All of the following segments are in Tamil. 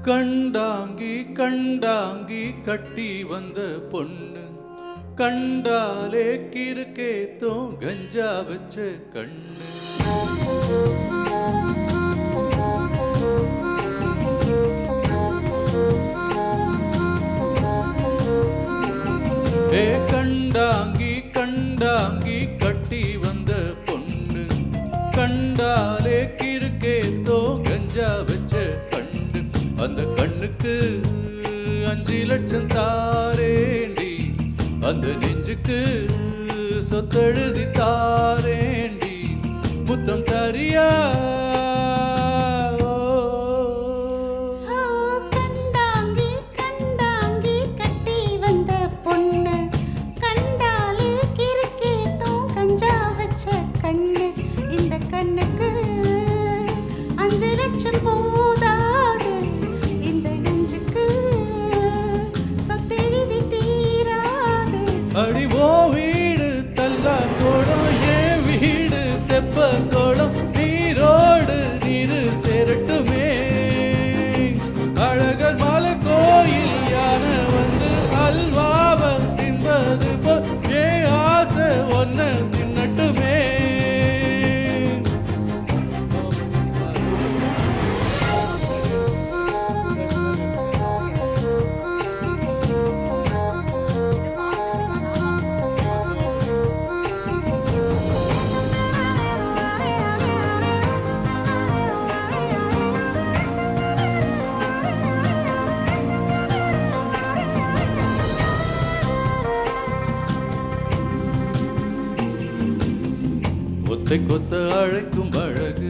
கண்டாங்கி கண்டாங்கி கட்டி வந்த பொண்ணு கண்டாலே கிறுக்கேத்தோ கஞ்சா வச்ச கண்ணு. ஏ கண்டாங்கி கண்டாங்கி கட்டி வந்த பொண்ணு கண்டாலே கிறுக்கேத்தோ கஞ்சா வச்ச கண்ணு. அந்த கண்ணுக்கு 5 லட்சம் தாரேண்டி, அந்த நெஞ்சுக்கு சொத்தெழுதி தாரேண்டி, முத்தம் தரியா? கண்டாங்கி கண்டாங்கி கட்டி வந்த பொண்ணு கண்டாலே கிறுக்கேத்தோ கஞ்சா வச்ச கண்ணு. இந்த கண்ணுக்கு 5 லட்சம் போதாது, இந்த நெஞ்சுக்கு சொத்தெழுதி தீராது. அடிவோ வீடு தல்லா கோடம், ஏன் வீடு தெப்ப கோடம், நீரோடு நீரு சேரட்டுமே. அழகர் மலை கோயில் யானை வந்து அல்வாவ தின்பது போ, ஏ ஆசை ஒன்ன தின்னட்டுமே. ஒத்தை கொத்த அழைக்கும் அழகு,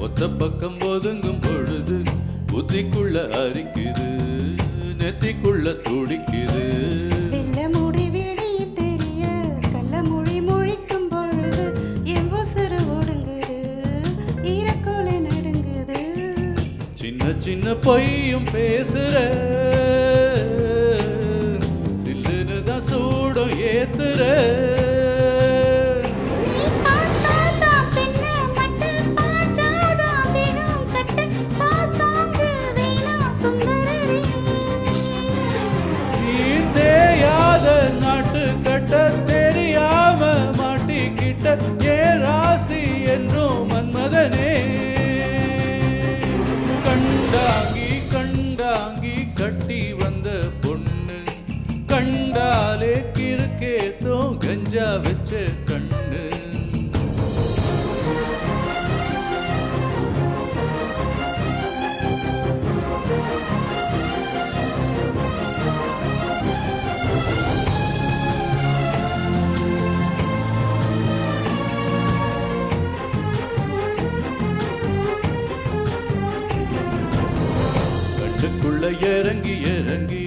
ஒத்த பக்கம் ஒதுங்கும் பொழுது புத்திக்குள்ள அரிக்குது, நெத்திக்குள்ள துடிக்குது. வெள்ள முடி வெளியே தெரிய கள்ள மொழி முழிக்கும் பொழுது என் உசுறு ஒடுங்குது, ஈரக்கோலை நடுங்குது. சின்ன சின்ன பொய்யும் பேசுற, சில்லுன்னு தான் சூடம் ஏத்துற. நாட்டு கட்ட தெரியாம மாட்டிக்கிட்ட ஏ ராசி என்றும் மன்மதனே. கண்டாங்கி கண்டாங்கி கட்டி வந்த பொண்ணு கண்டாலே கிறுக்கேத்தோ கஞ்சா வச்ச கண்ணு. கண்ணுக்குள்ள இறங்கி இறங்கி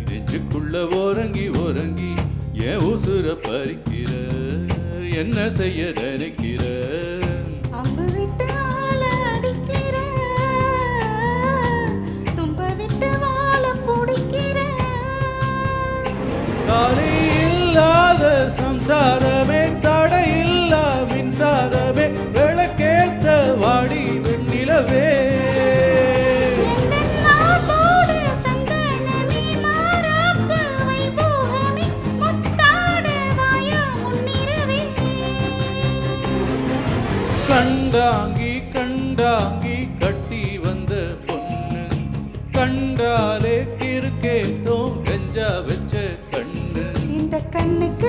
நெஞ்சுக்குள்ள ஓரங்கி ஓரங்கி என் உசுர பறிக்கிற, என்ன செய்ய நினைக்கிற? அம்பு விட்டு ஆள அடிக்கிற, தும்ப விட்டு வாழ பிடிக்கிற. தாலி இல்லாத சம்சாரமே, தடையில்லா மின்சாரமே, விளக்கேத்த வாடி வெண்ணிலவே. கண்டாங்கி கண்டாங்கி கட்டி வந்த பொண்ணு கண்டாலே கிறுக்கேத்தோ கஞ்சா வச்ச கண்ணு. இந்த கண்ணுக்கு